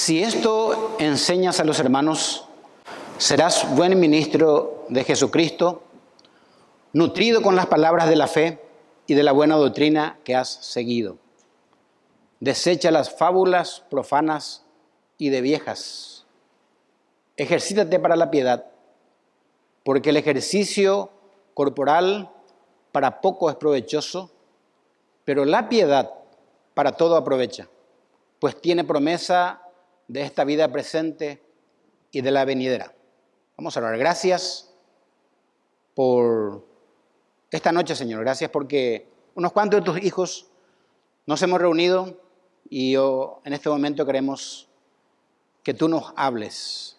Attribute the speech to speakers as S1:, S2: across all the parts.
S1: Si esto enseñas a los hermanos, serás buen ministro de Jesucristo, nutrido con las palabras de la fe y de la buena doctrina que has seguido. Desecha las fábulas profanas y de viejas. Ejercítate para la piedad, porque el ejercicio corporal para poco es provechoso, pero la piedad para todo aprovecha, pues tiene promesa de esta vida presente y de la venidera. Vamos a orar. Gracias por esta noche, Señor. Gracias porque unos cuantos de tus hijos nos hemos reunido y en este momento queremos que tú nos hables.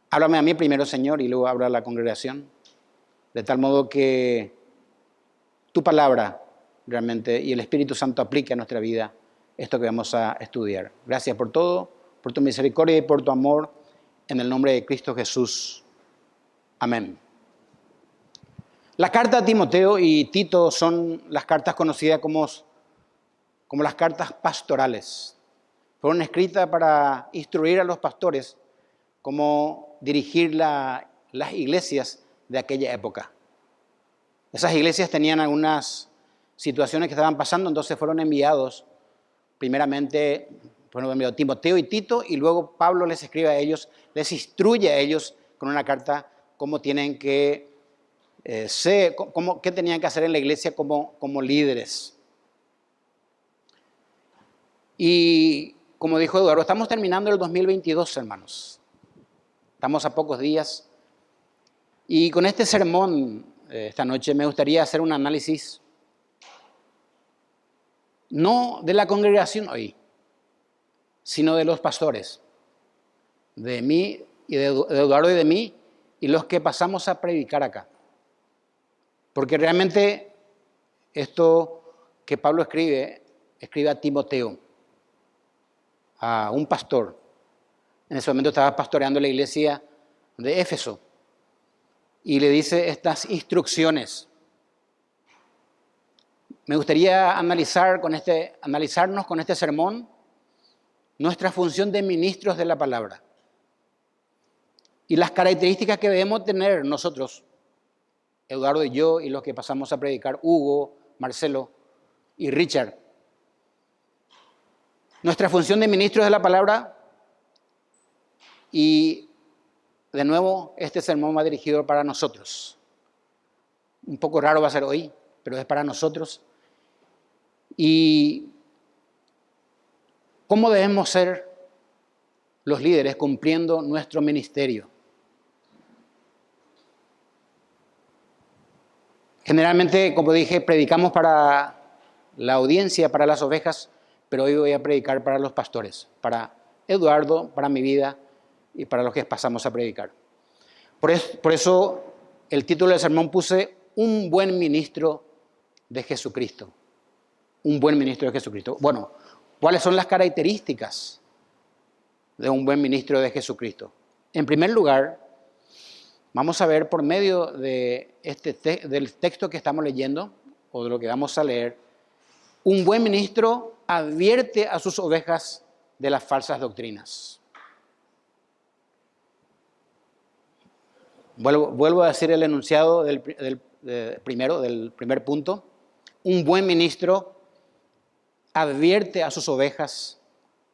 S1: Háblame a mí primero, Señor, y luego habla a la congregación, de tal modo que tu palabra realmente y el Espíritu Santo aplique a nuestra vida esto que vamos a estudiar. Gracias por todo, por tu misericordia y por tu amor, en el nombre de Cristo Jesús. Amén. La carta a Timoteo y Tito son las cartas conocidas como las cartas pastorales. Fueron escritas para instruir a los pastores cómo dirigir las iglesias de aquella época. Esas iglesias tenían algunas situaciones que estaban pasando, entonces fueron enviados primeramente Timoteo y Tito, y luego Pablo les escribe a ellos, les instruye a ellos con una carta cómo tienen que qué tenían que hacer en la iglesia como líderes. Y como dijo Eduardo, estamos terminando el 2022, hermanos. Estamos a pocos días. Y con este sermón esta noche me gustaría hacer un análisis no de la congregación hoy, sino de los pastores, de mí y de Eduardo y de mí, y los que pasamos a predicar acá. Porque realmente esto que Pablo escribe a Timoteo, a un pastor. En ese momento estaba pastoreando la iglesia de Éfeso y le dice estas instrucciones. Me gustaría analizarnos con este sermón nuestra función de ministros de la palabra y las características que debemos tener nosotros, Eduardo y yo, y los que pasamos a predicar, Hugo, Marcelo y Richard. Nuestra función de ministros de la palabra, y de nuevo este sermón va dirigido para nosotros. Un poco raro va a ser hoy, pero es para nosotros. Y cómo debemos ser los líderes cumpliendo nuestro ministerio. Generalmente, como dije, predicamos para la audiencia, para las ovejas, pero hoy voy a predicar para los pastores, para Eduardo, para mi vida y para los que pasamos a predicar. Por eso el título del sermón puse un buen ministro de Jesucristo. Un buen ministro de Jesucristo. Bueno, ¿cuáles son las características de un buen ministro de Jesucristo? En primer lugar, vamos a ver por medio de del texto que estamos leyendo, o de lo que vamos a leer, un buen ministro advierte a sus ovejas de las falsas doctrinas. Vuelvo a decir el enunciado del primer punto. Un buen ministro advierte a sus ovejas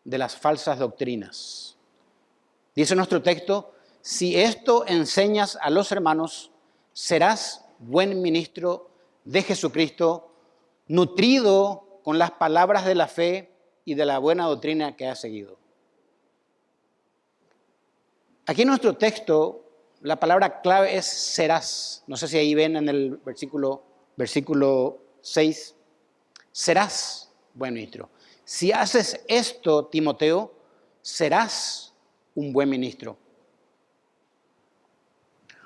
S1: de las falsas doctrinas. Dice nuestro texto, si esto enseñas a los hermanos, serás buen ministro de Jesucristo, nutrido con las palabras de la fe y de la buena doctrina que has seguido. Aquí en nuestro texto, la palabra clave es serás. No sé si ahí ven en el versículo 6. Serás buen ministro. Si haces esto, Timoteo, serás un buen ministro.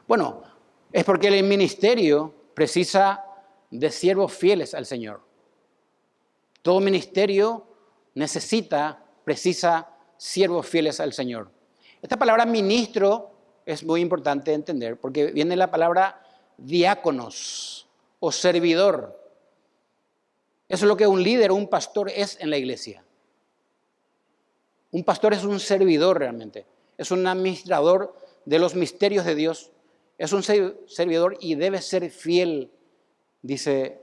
S1: Bueno, es porque el ministerio precisa de siervos fieles al Señor. Todo ministerio precisa siervos fieles al Señor. Esta palabra ministro es muy importante entender porque viene la palabra diáconos o servidor. Eso es lo que un líder o un pastor es en la iglesia. Un pastor es un servidor realmente, es un administrador de los misterios de Dios, es un servidor y debe ser fiel, dice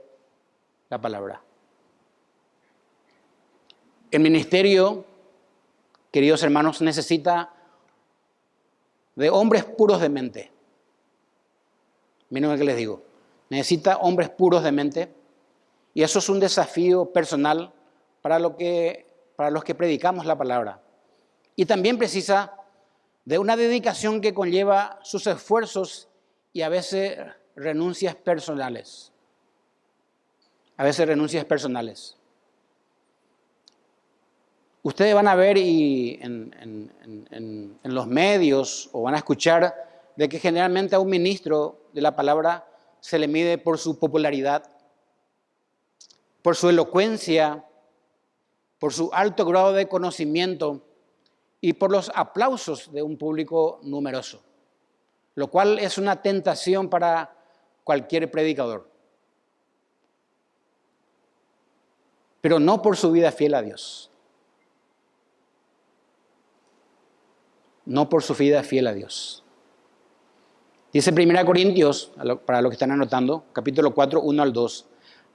S1: la palabra. El ministerio, queridos hermanos, necesita de hombres puros de mente. Miren lo que les digo, necesita hombres puros de mente y eso es un desafío personal para los que predicamos la palabra. Y también precisa de una dedicación que conlleva sus esfuerzos y a veces renuncias personales. Ustedes van a ver en los medios o van a escuchar de que generalmente a un ministro de la palabra se le mide por su popularidad, por su elocuencia, por su alto grado de conocimiento y por los aplausos de un público numeroso, lo cual es una tentación para cualquier predicador. Pero no por su vida fiel a Dios. No por su vida fiel a Dios. Dice 1 Corintios, para los que están anotando, capítulo 4, 1 al 2.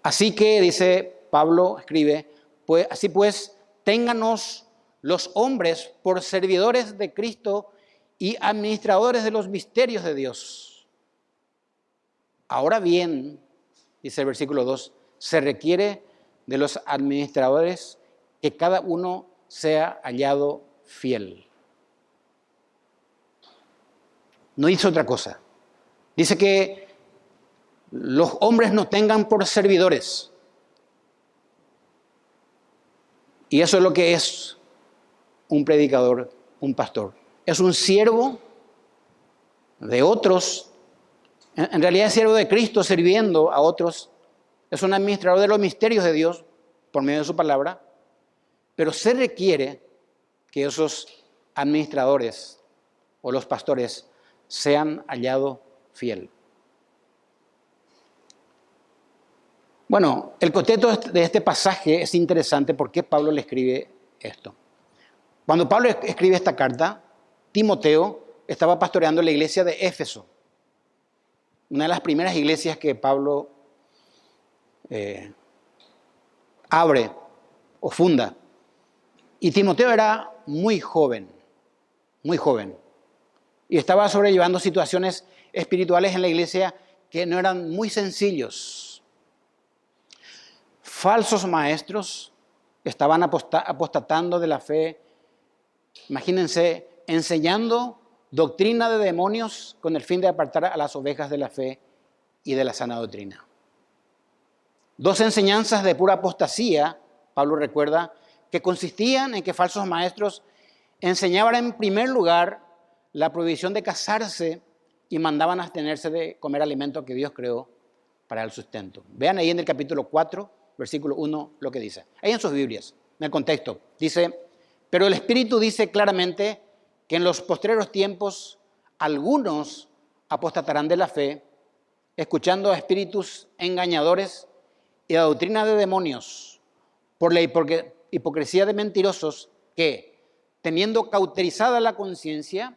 S1: Así que, dice Pablo, escribe, pues, así pues, ténganos los hombres por servidores de Cristo y administradores de los misterios de Dios. Ahora bien, dice el versículo 2, se requiere de los administradores que cada uno sea hallado fiel. No dice otra cosa. Dice que los hombres nos tengan por servidores. Y eso es lo que es un predicador, un pastor. Es un siervo de otros. En realidad es siervo de Cristo sirviendo a otros. Es un administrador de los misterios de Dios por medio de su palabra. Pero se requiere que esos administradores o los pastores sean hallados fiel. Bueno, el contexto de este pasaje es interesante porque Pablo le escribe esto. Cuando Pablo escribe esta carta, Timoteo estaba pastoreando la iglesia de Éfeso, una de las primeras iglesias que Pablo abre o funda. Y Timoteo era muy joven, y estaba sobrellevando situaciones espirituales en la iglesia que no eran muy sencillos. Falsos maestros estaban apostatando de la fe. Imagínense, enseñando doctrina de demonios con el fin de apartar a las ovejas de la fe y de la sana doctrina. Dos enseñanzas de pura apostasía, Pablo recuerda, que consistían en que falsos maestros enseñaban en primer lugar la prohibición de casarse y mandaban a abstenerse de comer alimentos que Dios creó para el sustento. Vean ahí en el capítulo 4, versículo 1, lo que dice. Ahí en sus Biblias, en el contexto, dice, pero el Espíritu dice claramente que en los postreros tiempos algunos apostatarán de la fe, escuchando a espíritus engañadores y a doctrina de demonios, por la hipocresía de mentirosos que, teniendo cauterizada la conciencia,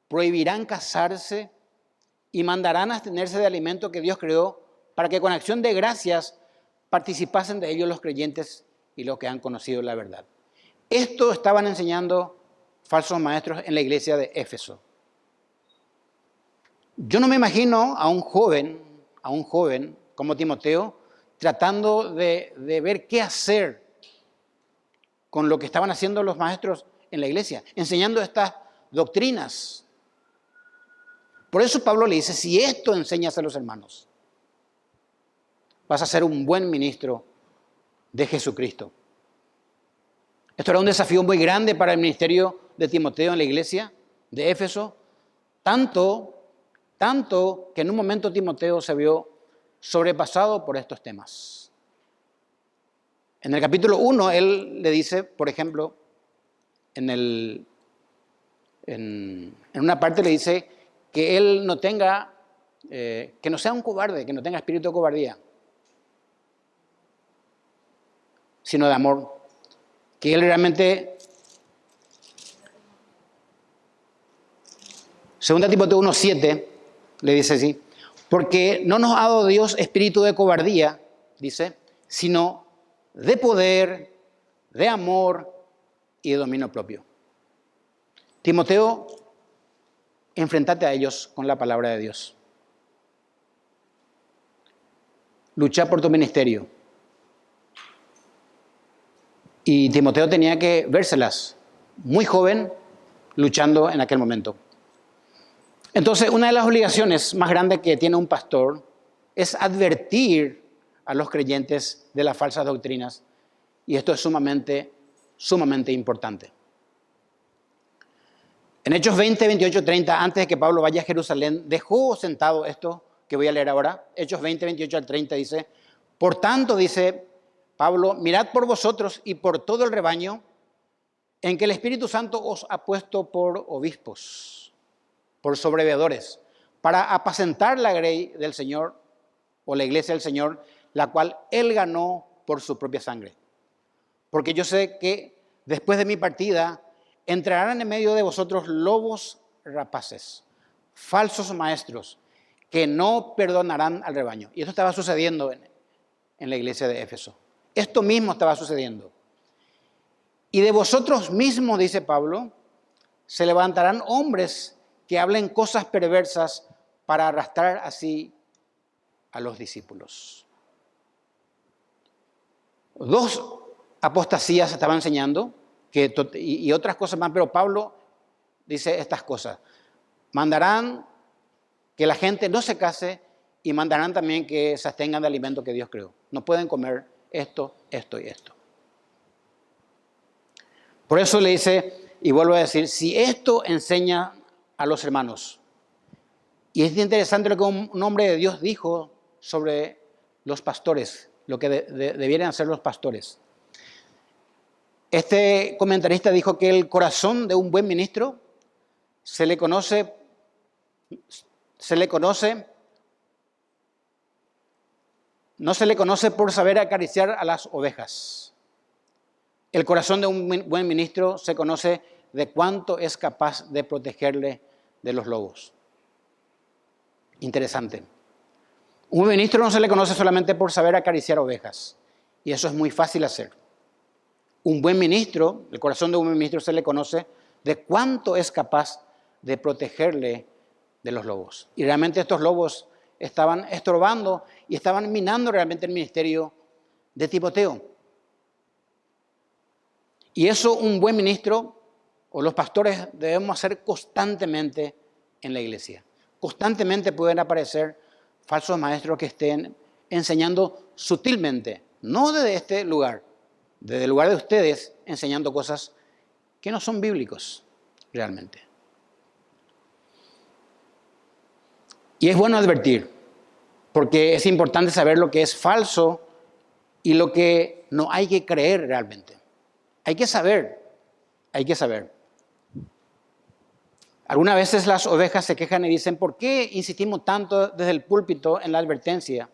S1: prohibirán casarse y mandarán a abstenerse de alimento que Dios creó para que con acción de gracias participasen de ellos los creyentes y los que han conocido la verdad. Esto estaban enseñando falsos maestros en la iglesia de Éfeso. Yo no me imagino a un joven como Timoteo tratando de ver qué hacer con lo que estaban haciendo los maestros en la iglesia, enseñando estas doctrinas. Por eso Pablo le dice, si esto enseñas a los hermanos, vas a ser un buen ministro de Jesucristo. Esto era un desafío muy grande para el ministerio de Timoteo en la iglesia de Éfeso, tanto que en un momento Timoteo se vio sobrepasado por estos temas. En el capítulo 1, él le dice, por ejemplo, en una parte le dice que él no tenga, que no sea un cobarde, que no tenga espíritu de cobardía, sino de amor, que él realmente Segunda Timoteo 1:7 le dice así: porque no nos ha dado Dios espíritu de cobardía, dice, sino de poder, de amor y de dominio propio. Timoteo, enfrentate a ellos con la palabra de Dios. Lucha por tu ministerio. Y Timoteo tenía que vérselas, muy joven, luchando en aquel momento. Entonces, una de las obligaciones más grandes que tiene un pastor es advertir a los creyentes de las falsas doctrinas. Y esto es sumamente importante. En Hechos 20, 28, 30, antes de que Pablo vaya a Jerusalén, dejó sentado esto que voy a leer ahora. Hechos 20, 28 al 30 dice: por tanto, dice Pablo, mirad por vosotros y por todo el rebaño en que el Espíritu Santo os ha puesto por obispos, por sobreveedores, para apacentar la grey del Señor o la iglesia del Señor, la cual Él ganó por su propia sangre. Porque yo sé que después de mi partida entrarán en medio de vosotros lobos rapaces, falsos maestros, que no perdonarán al rebaño. Y esto estaba sucediendo en la iglesia de Éfeso. Esto mismo estaba sucediendo. Y de vosotros mismos, dice Pablo, se levantarán hombres que hablen cosas perversas para arrastrar así a los discípulos. Dos apostasías estaban enseñando y otras cosas más, pero Pablo dice estas cosas. Mandarán que la gente no se case y mandarán también que se abstengan de alimento que Dios creó. No pueden comer esto, esto y esto. Por eso le dice, y vuelvo a decir, si esto enseña a los hermanos, y es interesante lo que un hombre de Dios dijo sobre los pastores, lo que debieran hacer los pastores. Este comentarista dijo que el corazón de un buen ministro no se le conoce por saber acariciar a las ovejas. El corazón de un buen ministro se conoce de cuánto es capaz de protegerle de los lobos. Interesante. Un buen ministro no se le conoce solamente por saber acariciar ovejas, y eso es muy fácil hacer. Un buen ministro, el corazón de un buen ministro se le conoce de cuánto es capaz de protegerle de los lobos. Y realmente estos lobos estaban estorbando y estaban minando realmente el ministerio de Timoteo. Y eso un buen ministro o los pastores debemos hacer constantemente en la iglesia. Constantemente pueden aparecer falsos maestros que estén enseñando sutilmente, no desde este lugar, desde el lugar de ustedes, enseñando cosas que no son bíblicos realmente. Y es bueno advertir, porque es importante saber lo que es falso y lo que no hay que creer realmente. Hay que saber. Algunas veces las ovejas se quejan y dicen, ¿por qué insistimos tanto desde el púlpito en la advertencia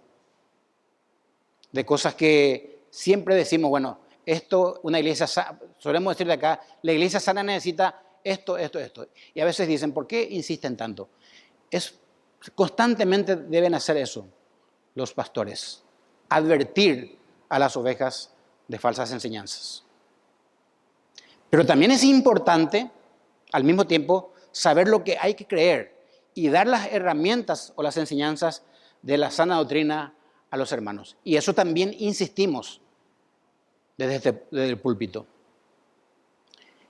S1: de cosas que siempre decimos, bueno, esto, una iglesia sana, solemos decir de acá, la iglesia sana necesita esto. Y a veces dicen, ¿por qué insisten tanto? Constantemente deben hacer eso los pastores, advertir a las ovejas de falsas enseñanzas. Pero también es importante, al mismo tiempo, saber lo que hay que creer y dar las herramientas o las enseñanzas de la sana doctrina a los hermanos. Y eso también insistimos desde el púlpito.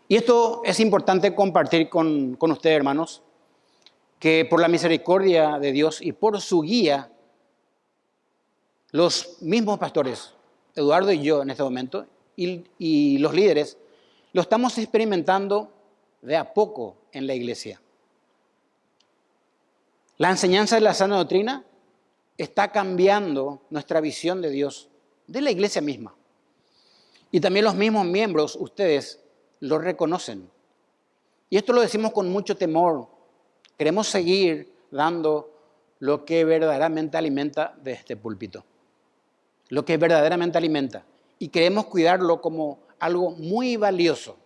S1: Y esto es importante compartir con ustedes, hermanos, que por la misericordia de Dios y por su guía, los mismos pastores, Eduardo y yo en este momento, y los líderes, lo estamos experimentando de a poco en la iglesia. La enseñanza de la sana doctrina está cambiando nuestra visión de Dios, de la iglesia misma. Y también los mismos miembros, ustedes, lo reconocen. Y esto lo decimos con mucho temor. Queremos seguir dando lo que verdaderamente alimenta de este púlpito. Lo que verdaderamente alimenta. Y queremos cuidarlo como algo muy valioso.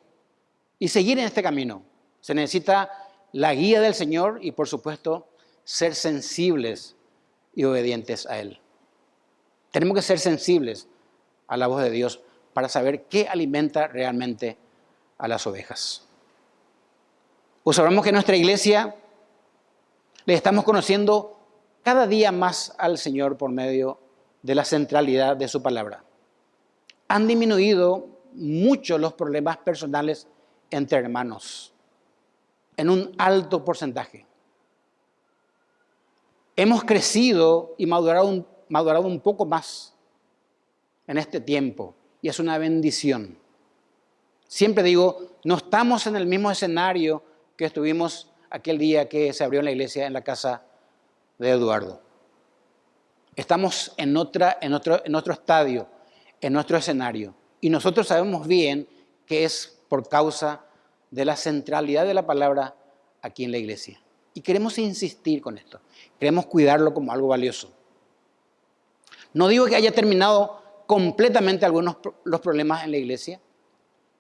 S1: Y seguir en este camino. Se necesita la guía del Señor y, por supuesto, ser sensibles y obedientes a Él. Tenemos que ser sensibles a la voz de Dios para saber qué alimenta realmente a las ovejas. Observamos que en nuestra iglesia le estamos conociendo cada día más al Señor por medio de la centralidad de su palabra. Han disminuido mucho los problemas personales entre hermanos, en un alto porcentaje. Hemos crecido y madurado un poco más en este tiempo y es una bendición. Siempre digo, no estamos en el mismo escenario que estuvimos aquel día que se abrió la iglesia en la casa de Eduardo. Estamos en otro estadio, en nuestro escenario. Y nosotros sabemos bien que es por causa de la centralidad de la palabra aquí en la iglesia. Y queremos insistir con esto. Queremos cuidarlo como algo valioso. No digo que haya terminado completamente los problemas en la iglesia,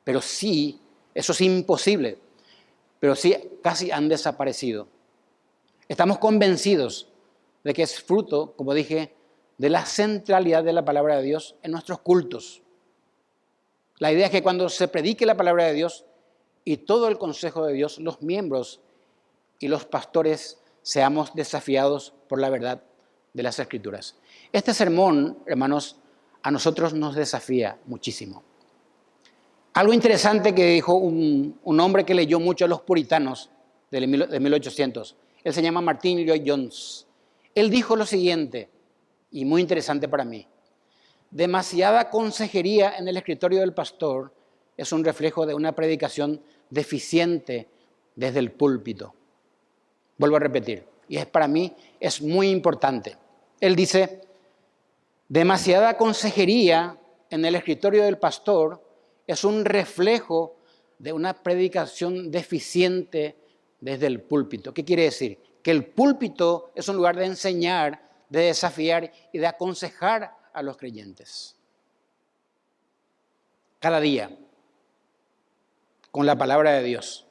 S1: pero sí, eso es imposible, pero sí casi han desaparecido. Estamos convencidos de que es fruto, como dije, de la centralidad de la palabra de Dios en nuestros cultos. La idea es que cuando se predique la palabra de Dios y todo el consejo de Dios, los miembros y los pastores seamos desafiados por la verdad de las Escrituras. Este sermón, hermanos, a nosotros nos desafía muchísimo. Algo interesante que dijo un hombre que leyó mucho a los puritanos de 1800. Él se llama Martin Lloyd-Jones. Él dijo lo siguiente, y muy interesante para mí. Demasiada consejería en el escritorio del pastor es un reflejo de una predicación deficiente desde el púlpito. Vuelvo a repetir, y para mí es muy importante. Él dice, demasiada consejería en el escritorio del pastor es un reflejo de una predicación deficiente desde el púlpito. ¿Qué quiere decir? Que el púlpito es un lugar de enseñar, de desafiar y de aconsejar a los creyentes. Cada día, con la palabra de Dios.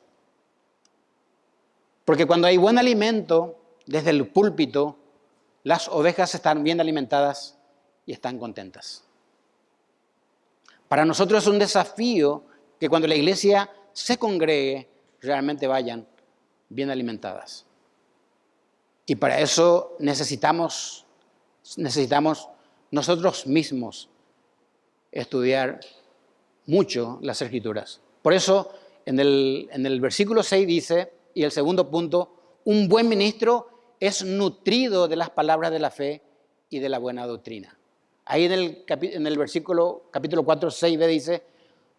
S1: Porque cuando hay buen alimento desde el púlpito, las ovejas están bien alimentadas y están contentas. Para nosotros es un desafío que cuando la iglesia se congregue, realmente vayan bien alimentadas. Y para eso necesitamos nosotros mismos estudiar mucho las Escrituras. Por eso en el versículo 6 dice, y el segundo punto, un buen ministro es nutrido de las palabras de la fe y de la buena doctrina. Ahí en el versículo capítulo 4, 6b dice,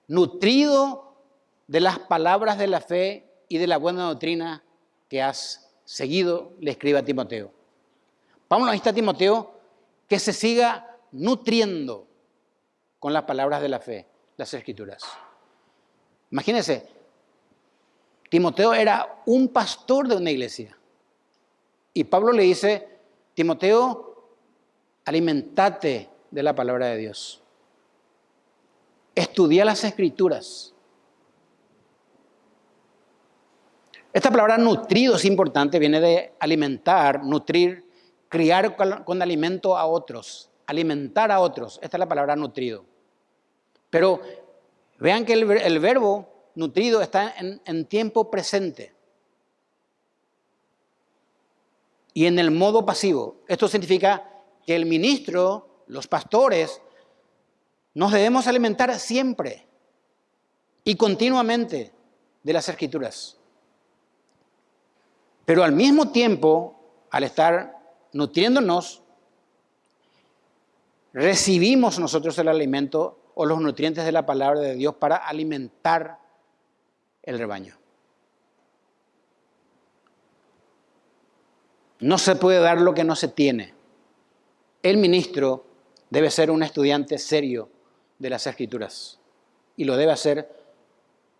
S1: nutrido de las palabras de la fe y de la buena doctrina que has seguido, le escribe a Timoteo. Pablo le dice a Timoteo que se siga nutriendo con las palabras de la fe, las Escrituras. Imagínense, Timoteo era un pastor de una iglesia. Y Pablo le dice, Timoteo, alimentate de la palabra de Dios. Estudia las Escrituras. Esta palabra nutrido es importante, viene de alimentar, nutrir, criar con alimento a otros, alimentar a otros. Esta es la palabra nutrido. Pero vean que el verbo nutrido está en tiempo presente y en el modo pasivo. Esto significa que el ministro, los pastores, nos debemos alimentar siempre y continuamente de las Escrituras. Pero al mismo tiempo, al estar nutriéndonos, recibimos nosotros el alimento o los nutrientes de la palabra de Dios para alimentar el rebaño. No se puede dar lo que no se tiene. El ministro debe ser un estudiante serio de las Escrituras y lo debe hacer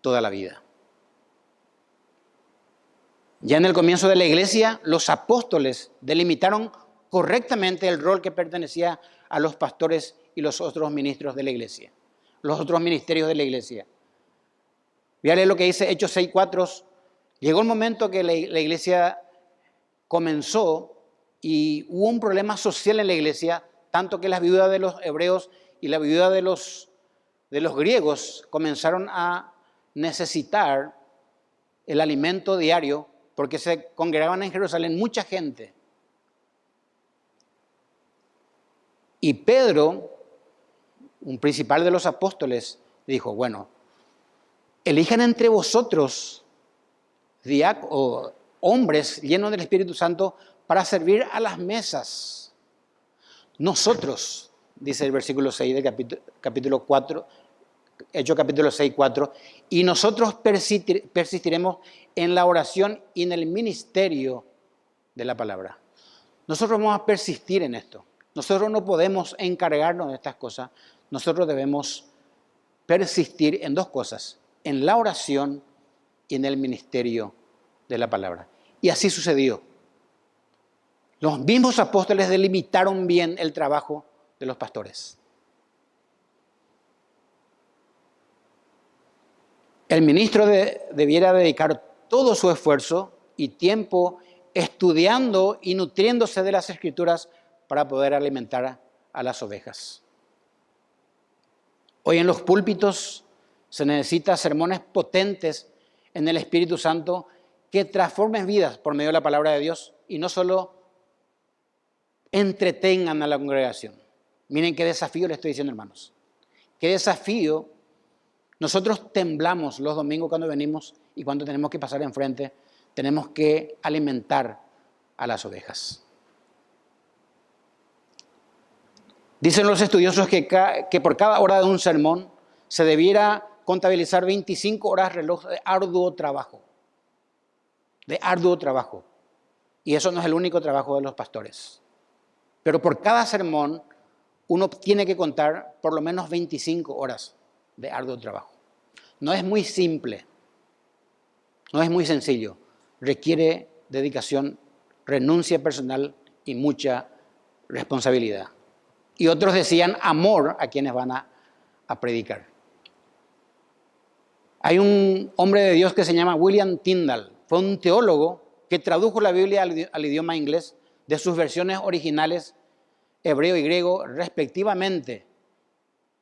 S1: toda la vida. Ya en el comienzo de la iglesia, los apóstoles delimitaron correctamente el rol que pertenecía a los pastores y los otros ministros de la iglesia, los otros ministerios de la iglesia. Voy a leer lo que dice Hechos 6:4. Llegó el momento que la iglesia comenzó y hubo un problema social en la iglesia, tanto que las viudas de los hebreos y la viuda de los griegos comenzaron a necesitar el alimento diario porque se congregaban en Jerusalén mucha gente. Y Pedro, un principal de los apóstoles, dijo, bueno, elijan entre vosotros hombres llenos del Espíritu Santo para servir a las mesas. Nosotros, dice el versículo 6 del capítulo 4, Hechos capítulo 6, 4, y nosotros persistiremos en la oración y en el ministerio de la palabra. Nosotros vamos a persistir en esto. Nosotros no podemos encargarnos de estas cosas. Nosotros debemos persistir en dos cosas, en la oración y en el ministerio de la palabra. Y así sucedió. Los mismos apóstoles delimitaron bien el trabajo de los pastores. El ministro debiera dedicar todo su esfuerzo y tiempo estudiando y nutriéndose de las Escrituras para poder alimentar a las ovejas. Hoy en los púlpitos se necesitan sermones potentes en el Espíritu Santo que transformen vidas por medio de la palabra de Dios y no solo entretengan a la congregación. Miren qué desafío le estoy diciendo, hermanos. Qué desafío. Nosotros temblamos los domingos cuando venimos y cuando tenemos que pasar enfrente, tenemos que alimentar a las ovejas. Dicen los estudiosos que por cada hora de un sermón se debiera contabilizar 25 horas reloj de arduo trabajo. De arduo trabajo. Y eso no es el único trabajo de los pastores. Pero por cada sermón uno tiene que contar por lo menos 25 horas de arduo trabajo. No es muy simple, no es muy sencillo. Requiere dedicación, renuncia personal y mucha responsabilidad. Y otros decían amor a quienes van a predicar. Hay un hombre de Dios que se llama William Tyndale. Fue un teólogo que tradujo la Biblia al idioma inglés de sus versiones originales, hebreo y griego, respectivamente,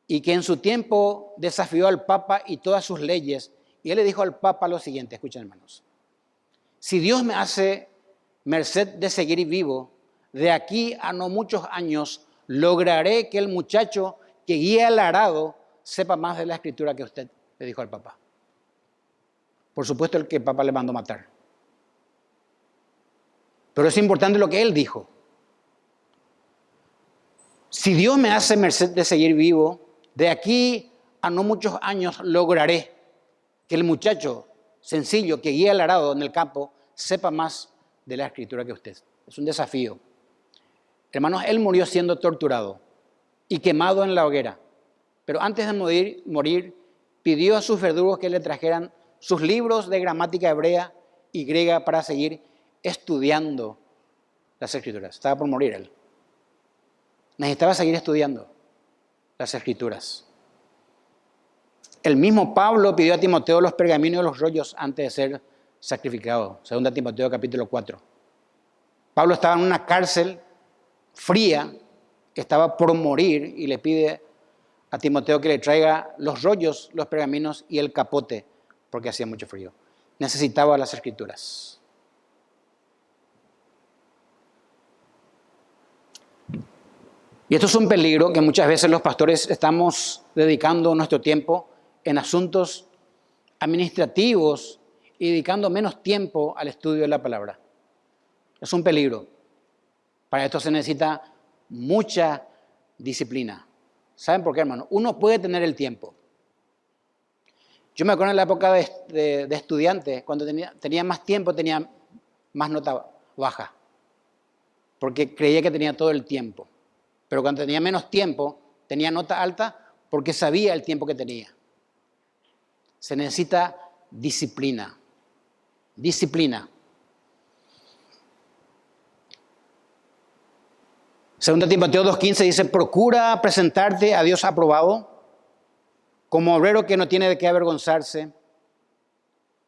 S1: y que en su tiempo desafió al Papa y todas sus leyes. Y él le dijo al Papa lo siguiente, escuchen hermanos, si Dios me hace merced de seguir vivo, de aquí a no muchos años lograré que el muchacho que guía el arado sepa más de la Escritura que usted, le dijo al Papa. Por supuesto, el que el Papa le mandó matar. Pero es importante lo que él dijo. Si Dios me hace merced de seguir vivo, de aquí a no muchos años lograré que el muchacho sencillo que guía el arado en el campo sepa más de la Escritura que usted. Es un desafío. Hermanos, él murió siendo torturado y quemado en la hoguera. Pero antes de morir, pidió a sus verdugos que le trajeran sus libros de gramática hebrea y griega para seguir estudiando las Escrituras. Estaba por morir él. Necesitaba seguir estudiando las Escrituras. El mismo Pablo pidió a Timoteo los pergaminos y los rollos antes de ser sacrificado. 2 Timoteo capítulo 4. Pablo estaba en una cárcel fría, que estaba por morir, y le pide a Timoteo que le traiga los rollos, los pergaminos y el capote, porque hacía mucho frío. Necesitaba las Escrituras. Y esto es un peligro que muchas veces los pastores estamos dedicando nuestro tiempo en asuntos administrativos y dedicando menos tiempo al estudio de la palabra. Es un peligro. Para esto se necesita mucha disciplina. ¿Saben por qué, hermano? Uno puede tener el tiempo. Yo me acuerdo en la época de estudiante, cuando tenía más tiempo, tenía más nota baja, porque creía que tenía todo el tiempo. Pero cuando tenía menos tiempo, tenía nota alta porque sabía el tiempo que tenía. Se necesita disciplina. Disciplina. 2 Timoteo 2:15 dice, procura presentarte a Dios aprobado, como obrero que no tiene de qué avergonzarse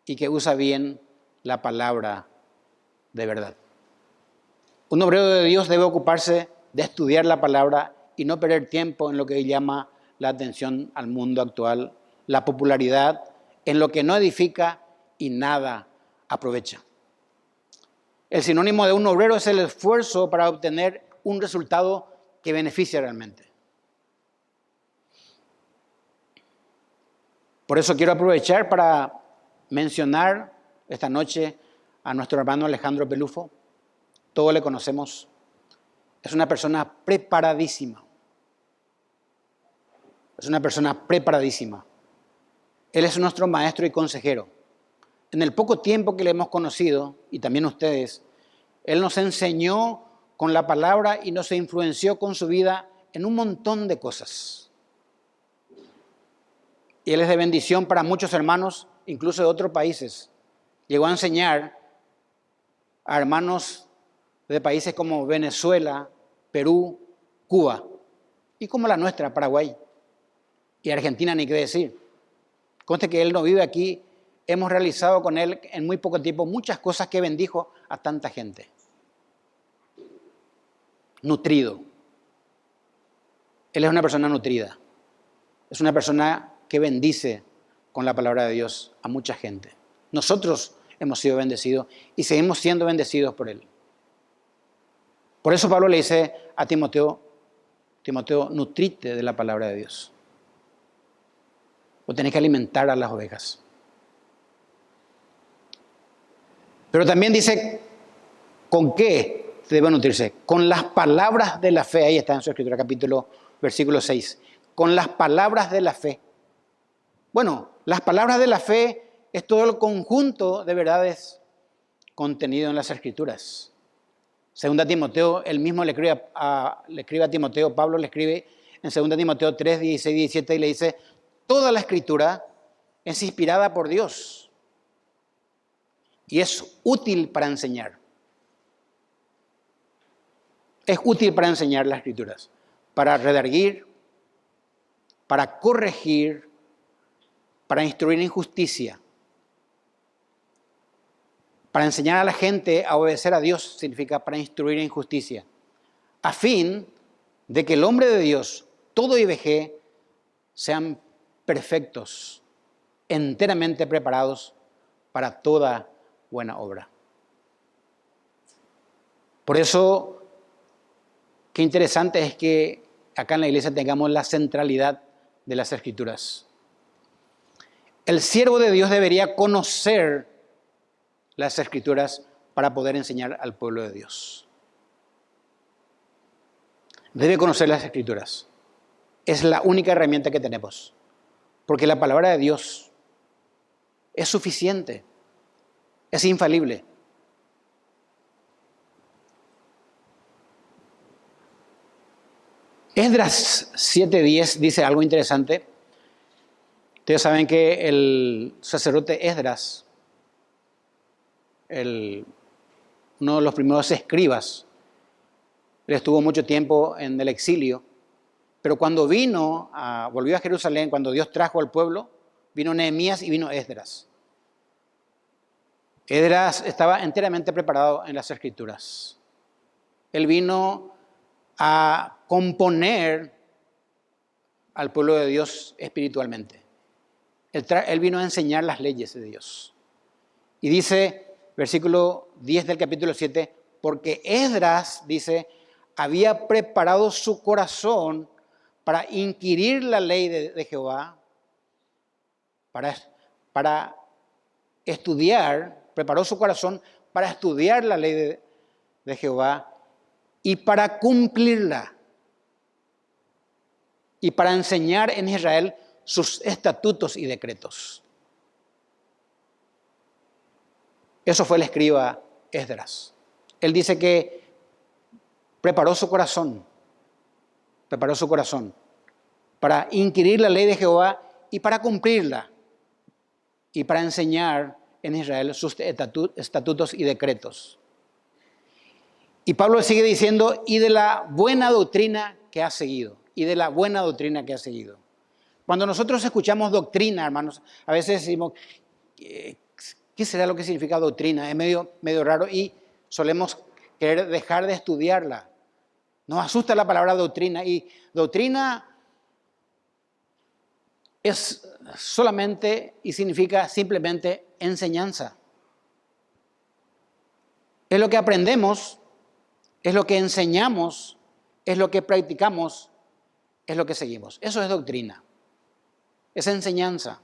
S1: y que usa bien la palabra de verdad. Un obrero de Dios debe ocuparse de estudiar la palabra y no perder tiempo en lo que llama la atención al mundo actual, la popularidad, en lo que no edifica y nada aprovecha. El sinónimo de un obrero es el esfuerzo para obtener un resultado que beneficie realmente. Por eso quiero aprovechar para mencionar esta noche a nuestro hermano Alejandro Pelufo. Todos le conocemos. Es una persona preparadísima. Es una persona preparadísima. Él es nuestro maestro y consejero. En el poco tiempo que le hemos conocido, y también ustedes, él nos enseñó con la palabra y nos influenció con su vida en un montón de cosas. Y él es de bendición para muchos hermanos, incluso de otros países. Llegó a enseñar a hermanos de países como Venezuela, Perú, Cuba, y como la nuestra, Paraguay, y Argentina, ni qué decir. Conste que él no vive aquí. Hemos realizado con él en muy poco tiempo muchas cosas que bendijo a tanta gente. Nutrido. Él es una persona nutrida. Es una persona que bendice con la palabra de Dios a mucha gente. Nosotros hemos sido bendecidos y seguimos siendo bendecidos por él. Por eso Pablo le dice a Timoteo, nutrite de la palabra de Dios. O tenés que alimentar a las ovejas. Pero también dice, ¿con qué debe nutrirse? Con las palabras de la fe. Ahí está en su escritura, versículo 6. Con las palabras de la fe. Bueno, las palabras de la fe es todo el conjunto de verdades contenido en las escrituras. Segunda Timoteo, él mismo le escribe a Timoteo, Pablo le escribe en 2 Timoteo 3, 16, 17 y le dice, toda la escritura es inspirada por Dios y es útil para enseñar. Es útil para enseñar las escrituras, para redarguir, para corregir, para instruir en justicia, para enseñar a la gente a obedecer a Dios, significa para instruir en justicia, a fin de que el hombre de Dios, todo y vejez, sean perfectos, enteramente preparados para toda buena obra. Por eso, qué interesante es que acá en la iglesia tengamos la centralidad de las Escrituras. El siervo de Dios debería conocer las Escrituras para poder enseñar al pueblo de Dios. Debe conocer las Escrituras. Es la única herramienta que tenemos. Porque la palabra de Dios es suficiente, es infalible. Esdras 7:10 dice algo interesante. Ustedes saben que el sacerdote Esdras, uno de los primeros escribas, él estuvo mucho tiempo en el exilio, pero cuando volvió a Jerusalén, cuando Dios trajo al pueblo, vino Nehemías y vino Esdras. Esdras estaba enteramente preparado en las Escrituras. Él vino a componer al pueblo de Dios espiritualmente. Él vino a enseñar las leyes de Dios. Y dice, versículo 10 del capítulo 7, porque Esdras, dice, había preparado su corazón para inquirir la ley de Jehová, para estudiar, preparó su corazón para estudiar la ley de Jehová y para cumplirla y para enseñar en Israel sus estatutos y decretos. Eso fue el escriba Esdras. Él dice que preparó su corazón para inquirir la ley de Jehová y para cumplirla y para enseñar en Israel sus estatutos y decretos. Y Pablo sigue diciendo, y de la buena doctrina que ha seguido, Cuando nosotros escuchamos doctrina, hermanos, a veces decimos, ¿qué ¿Qué será lo que significa doctrina? Es medio raro y solemos querer dejar de estudiarla. Nos asusta la palabra doctrina, y doctrina es solamente y significa simplemente enseñanza. Es lo que aprendemos, es lo que enseñamos, es lo que practicamos, es lo que seguimos. Eso es doctrina, es enseñanza.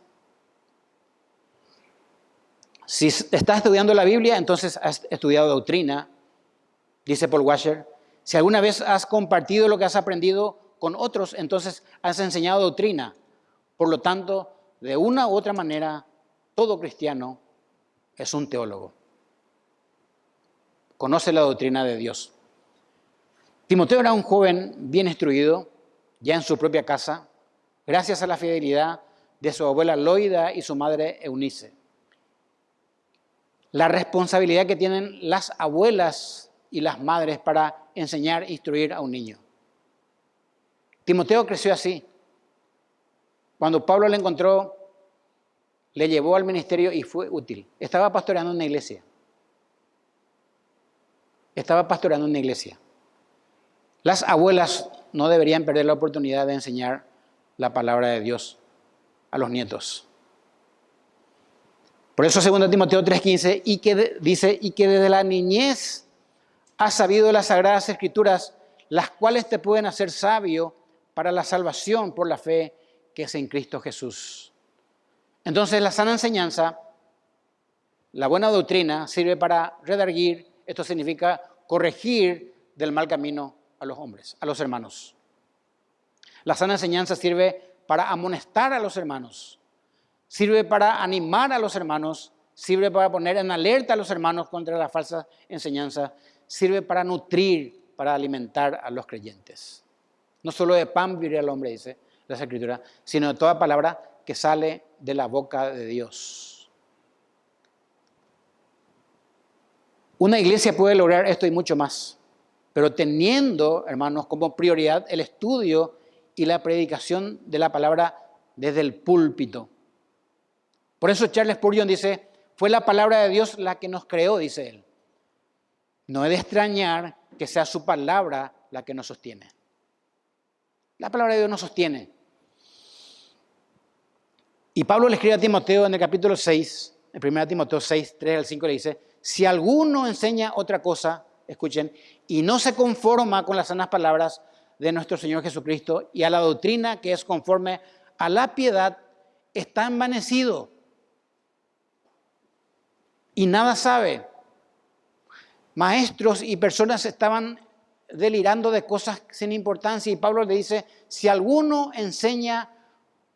S1: Si estás estudiando la Biblia, entonces has estudiado doctrina, dice Paul Washer. Si alguna vez has compartido lo que has aprendido con otros, entonces has enseñado doctrina. Por lo tanto, de una u otra manera, todo cristiano es un teólogo. Conoce la doctrina de Dios. Timoteo era un joven bien instruido, ya en su propia casa, gracias a la fidelidad de su abuela Loida y su madre Eunice. La responsabilidad que tienen las abuelas y las madres para enseñar e instruir a un niño. Timoteo creció así. Cuando Pablo le encontró, le llevó al ministerio y fue útil. Estaba pastoreando una iglesia. Las abuelas no deberían perder la oportunidad de enseñar la palabra de Dios a los nietos. Por eso 2 Timoteo 3:15 dice, y que desde la niñez has sabido las sagradas escrituras, las cuales te pueden hacer sabio para la salvación por la fe que es en Cristo Jesús. Entonces la sana enseñanza, la buena doctrina, sirve para redarguir, esto significa corregir del mal camino a los hombres, a los hermanos. La sana enseñanza sirve para amonestar a los hermanos, sirve para animar a los hermanos, sirve para poner en alerta a los hermanos contra la falsa enseñanza, sirve para nutrir, para alimentar a los creyentes. No solo de pan vivirá el hombre, dice la Escritura, sino de toda palabra que sale de la boca de Dios. Una iglesia puede lograr esto y mucho más, pero teniendo, hermanos, como prioridad el estudio y la predicación de la palabra desde el púlpito. Por eso Charles Spurgeon dice, fue la palabra de Dios la que nos creó, dice él. No es de extrañar que sea su palabra la que nos sostiene. La palabra de Dios nos sostiene. Y Pablo le escribe a Timoteo en el capítulo 6, en 1 Timoteo 6, 3 al 5 le dice, si alguno enseña otra cosa, escuchen, y no se conforma con las sanas palabras de nuestro Señor Jesucristo y a la doctrina que es conforme a la piedad, está envanecido y nada sabe. Maestros y personas estaban delirando de cosas sin importancia y Pablo le dice, si alguno enseña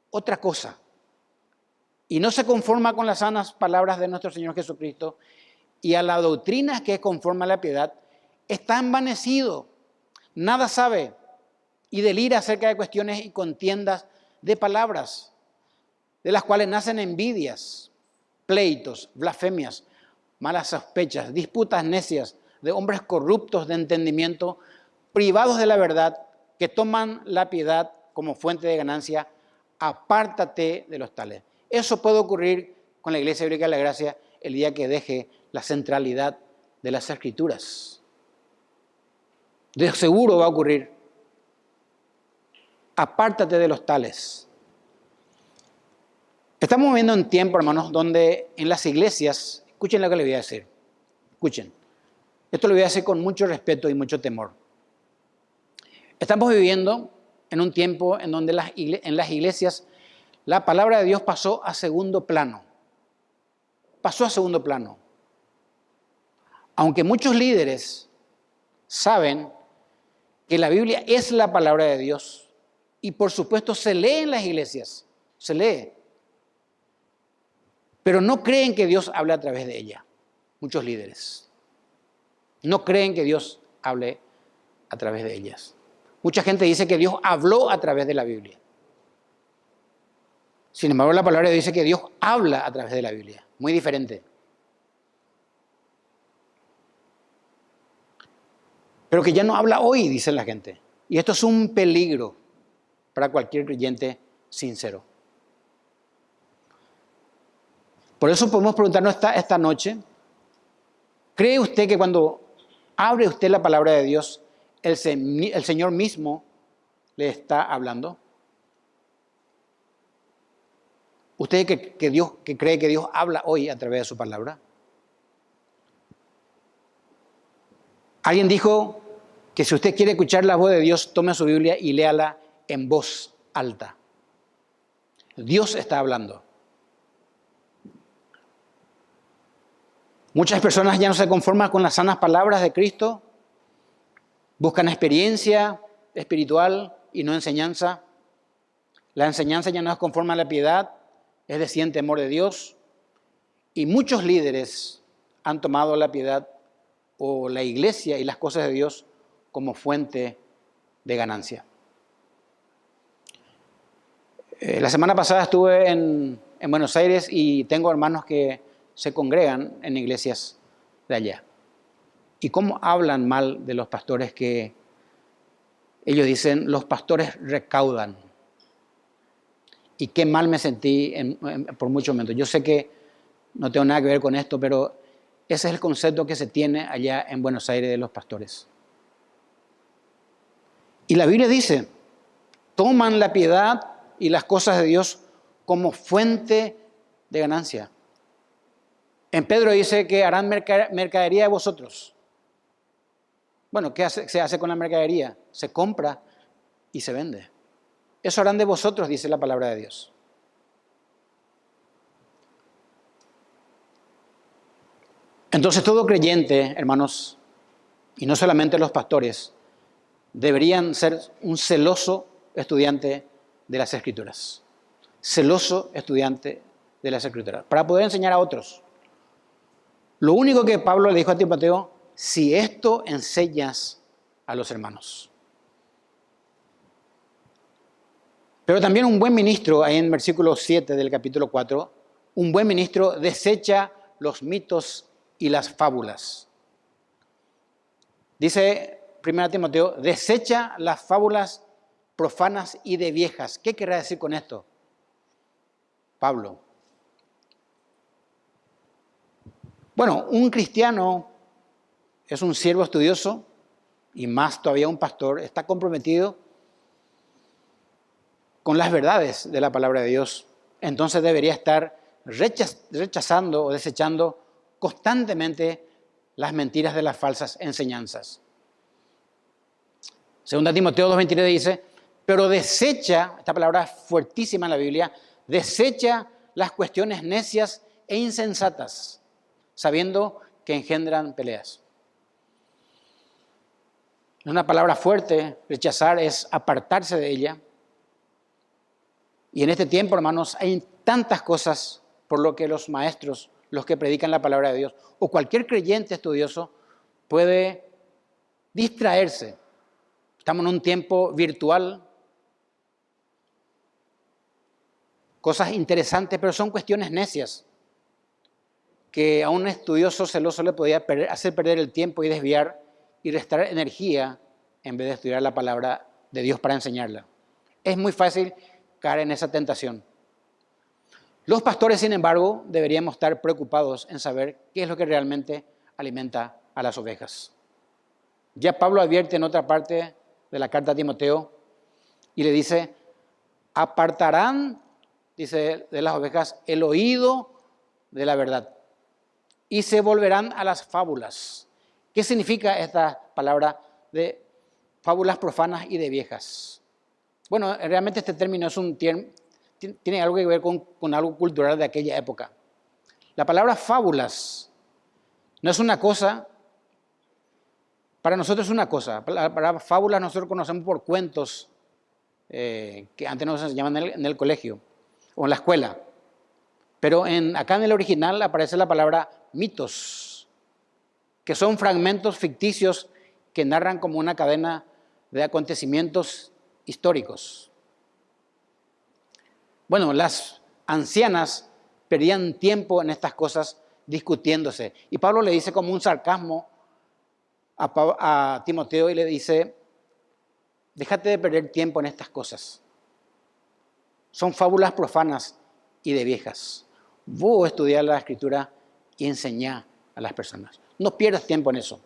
S1: otra cosa y no se conforma con las sanas palabras de nuestro Señor Jesucristo y a la doctrina que es conforme a la piedad, está envanecido, nada sabe y delira acerca de cuestiones y contiendas de palabras, de las cuales nacen envidias, pleitos, blasfemias, malas sospechas, disputas necias de hombres corruptos de entendimiento, privados de la verdad, que toman la piedad como fuente de ganancia. Apártate de los tales. Eso puede ocurrir con la Iglesia Bíblica de la Gracia el día que deje la centralidad de las Escrituras. De seguro va a ocurrir. Apártate de los tales. Estamos viviendo un tiempo, hermanos, donde en las iglesias, escuchen lo que les voy a decir, escuchen, esto lo voy a decir con mucho respeto y mucho temor. Estamos viviendo en un tiempo en donde en las iglesias la palabra de Dios pasó a segundo plano. Pasó a segundo plano. Aunque muchos líderes saben que la Biblia es la palabra de Dios y por supuesto se lee en las iglesias, se lee. Pero no creen que Dios hable a través de ella. Muchos líderes no creen que Dios hable a través de ellas. Mucha gente dice que Dios habló a través de la Biblia. Sin embargo, la palabra dice que Dios habla a través de la Biblia. Muy diferente. Pero que ya no habla hoy, dice la gente. Y esto es un peligro para cualquier creyente sincero. Por eso podemos preguntarnos esta noche, ¿cree usted que cuando abre usted la palabra de Dios, el Señor mismo le está hablando? ¿Usted que cree que Dios habla hoy a través de su palabra? Alguien dijo que si usted quiere escuchar la voz de Dios, tome su Biblia y léala en voz alta. Dios está hablando. Muchas personas ya no se conforman con las sanas palabras de Cristo, buscan experiencia espiritual y no enseñanza. La enseñanza ya no es conforme a la piedad, es decir, en temor de Dios. Y muchos líderes han tomado la piedad o la iglesia y las cosas de Dios como fuente de ganancia. La semana pasada estuve en Buenos Aires y tengo hermanos que se congregan en iglesias de allá. ¿Y cómo hablan mal de los pastores? Que ellos dicen, los pastores recaudan. Y qué mal me sentí por muchos momentos. Yo sé que no tengo nada que ver con esto, pero ese es el concepto que se tiene allá en Buenos Aires de los pastores. Y la Biblia dice, toman la piedad y las cosas de Dios como fuente de ganancia. En Pedro dice que harán mercadería de vosotros. Bueno, ¿qué se hace con la mercadería? Se compra y se vende. Eso harán de vosotros, dice la palabra de Dios. Entonces todo creyente, hermanos, y no solamente los pastores, deberían ser un celoso estudiante de las Escrituras. Celoso estudiante de las Escrituras, para poder enseñar a otros. Lo único que Pablo le dijo a Timoteo, si esto enseñas a los hermanos. Pero también un buen ministro, ahí en versículo 7 del capítulo 4, un buen ministro desecha los mitos y las fábulas. Dice 1 Timoteo, desecha las fábulas profanas y de viejas. ¿Qué querrá decir con esto, Pablo? Bueno, un cristiano es un siervo estudioso y más todavía un pastor, está comprometido con las verdades de la palabra de Dios. Entonces debería estar rechazando o desechando constantemente las mentiras de las falsas enseñanzas. Segunda Timoteo 2:23 dice, pero desecha, esta palabra es fuertísima en la Biblia, desecha las cuestiones necias e insensatas, sabiendo que engendran peleas. Es una palabra fuerte, rechazar es apartarse de ella. Y en este tiempo, hermanos, hay tantas cosas por lo que los maestros, los que predican la palabra de Dios, o cualquier creyente estudioso puede distraerse. Estamos en un tiempo virtual, cosas interesantes, pero son cuestiones necias que a un estudioso celoso le podía hacer perder el tiempo y desviar y restar energía en vez de estudiar la palabra de Dios para enseñarla. Es muy fácil caer en esa tentación. Los pastores, sin embargo, deberíamos estar preocupados en saber qué es lo que realmente alimenta a las ovejas. Ya Pablo advierte en otra parte de la carta a Timoteo y le dice, apartarán, dice, de las ovejas el oído de la verdad y se volverán a las fábulas. ¿Qué significa esta palabra de fábulas profanas y de viejas? Bueno, realmente este término tiene algo que ver con algo cultural de aquella época. La palabra fábulas no es una cosa, para nosotros es una cosa. La palabra fábulas nosotros conocemos por cuentos que antes nos enseñaban en el colegio o en la escuela. Pero acá en el original aparece la palabra mitos, que son fragmentos ficticios que narran como una cadena de acontecimientos históricos. Bueno, las ancianas perdían tiempo en estas cosas discutiéndose. Y Pablo le dice como un sarcasmo a Timoteo y le dice, déjate de perder tiempo en estas cosas. Son fábulas profanas y de viejas. Vos estudiá la Escritura y enseñá a las personas. No pierdas tiempo en eso.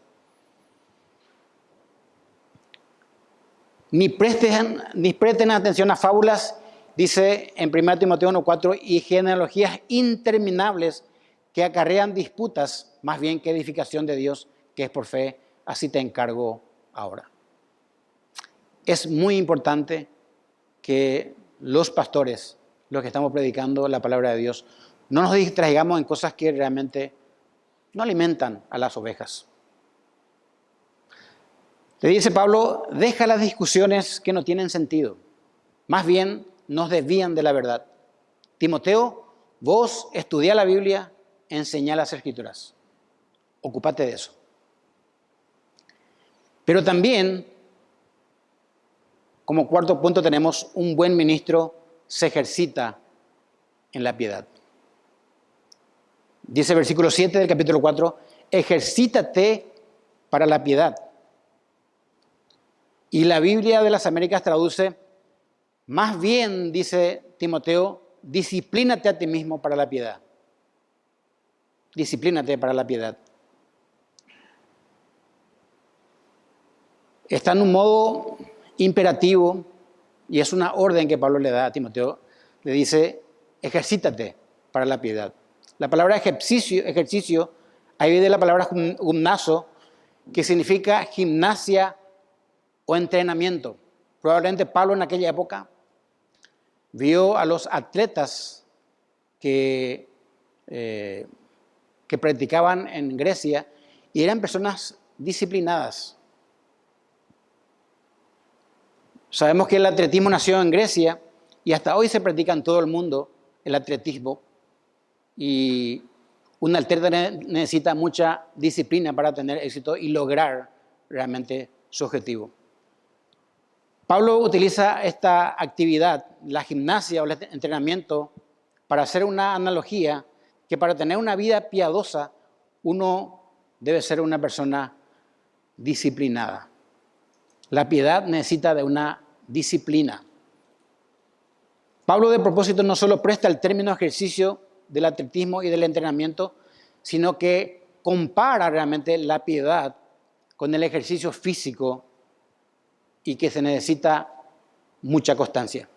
S1: Ni presten atención a fábulas, dice en 1 Timoteo 1:4, y genealogías interminables que acarrean disputas, más bien que edificación de Dios, que es por fe. Así te encargo ahora. Es muy importante que los pastores, los que estamos predicando la palabra de Dios, no nos distraigamos en cosas que realmente no alimentan a las ovejas. Le dice Pablo, deja las discusiones que no tienen sentido. Más bien nos desvían de la verdad. Timoteo, vos estudia la Biblia, enseñá las Escrituras. Ocúpate de eso. Pero también, como cuarto punto, tenemos un buen ministro se ejercita en la piedad. Dice el versículo 7 del capítulo 4, ejercítate para la piedad. Y la Biblia de las Américas traduce, más bien, dice Timoteo, disciplínate a ti mismo para la piedad. Disciplínate para la piedad. Está en un modo imperativo y es una orden que Pablo le da a Timoteo. Le dice, ejercítate para la piedad. La palabra ejercicio, ahí viene la palabra gimnazo, que significa gimnasia o entrenamiento. Probablemente Pablo en aquella época vio a los atletas que practicaban en Grecia y eran personas disciplinadas. Sabemos que el atletismo nació en Grecia y hasta hoy se practica en todo el mundo el atletismo. Y un atleta necesita mucha disciplina para tener éxito y lograr realmente su objetivo. Pablo utiliza esta actividad, la gimnasia o el entrenamiento, para hacer una analogía que para tener una vida piadosa uno debe ser una persona disciplinada. La piedad necesita de una disciplina. Pablo de propósito no solo presta el término ejercicio del atletismo y del entrenamiento, sino que compara realmente la piedad con el ejercicio físico y que se necesita mucha constancia.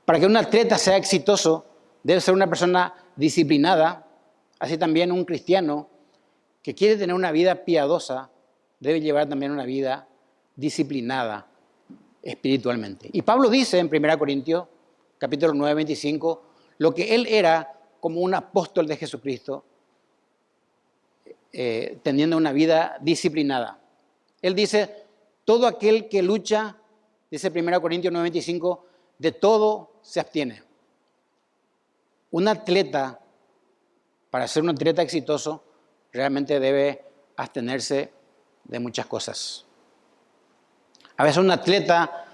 S1: Para que un atleta sea exitoso, debe ser una persona disciplinada, así también un cristiano que quiere tener una vida piadosa, debe llevar también una vida disciplinada espiritualmente. Y Pablo dice en 1 Corintios, capítulo 9, 25, lo que él era como un apóstol de Jesucristo, teniendo una vida disciplinada. Él dice, todo aquel que lucha, dice 1 Corintios 9, 25, de todo se abstiene. Un atleta, para ser un atleta exitoso, realmente debe abstenerse de muchas cosas. A veces un atleta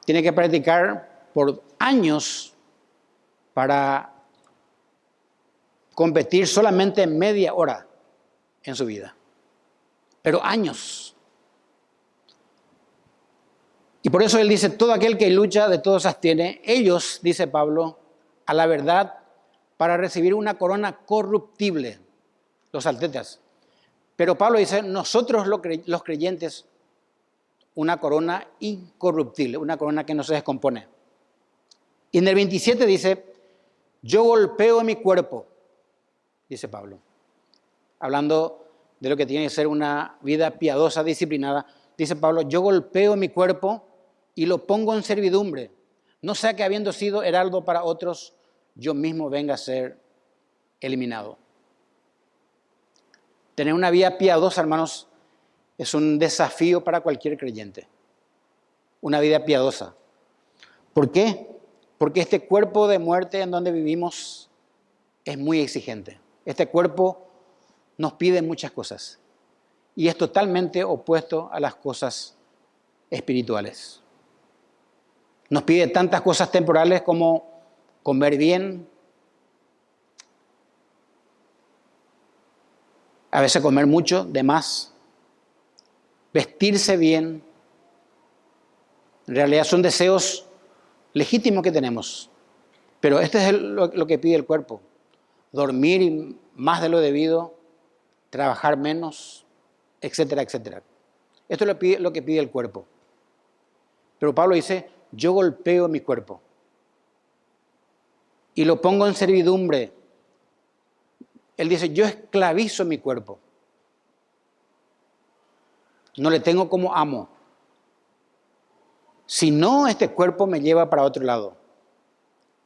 S1: tiene que practicar por años para competir solamente media hora en su vida. Pero años. Y por eso él dice, todo aquel que lucha de todo se abstiene. Ellos, dice Pablo, a la verdad, para recibir una corona corruptible, los atletas. Pero Pablo dice, nosotros los creyentes, una corona incorruptible, una corona que no se descompone. Y en el 27 dice, yo golpeo mi cuerpo, dice Pablo, hablando de lo que tiene que ser una vida piadosa, disciplinada. Dice Pablo, yo golpeo mi cuerpo y lo pongo en servidumbre, no sea que habiendo sido heraldo para otros, yo mismo venga a ser eliminado. Tener una vida piadosa, hermanos, es un desafío para cualquier creyente. Una vida piadosa. ¿Por qué? Porque este cuerpo de muerte en donde vivimos es muy exigente. Este cuerpo nos pide muchas cosas y es totalmente opuesto a las cosas espirituales. Nos pide tantas cosas temporales como comer bien, a veces comer mucho, de más, vestirse bien. En realidad son deseos legítimos que tenemos, Pero este es lo que pide el cuerpo. Dormir más de lo debido, trabajar menos, etcétera, etcétera. Esto es lo que pide el cuerpo. Pero Pablo dice, yo golpeo mi cuerpo y lo pongo en servidumbre. Él dice, yo esclavizo mi cuerpo. No le tengo como amo. Si no, este cuerpo me lleva para otro lado.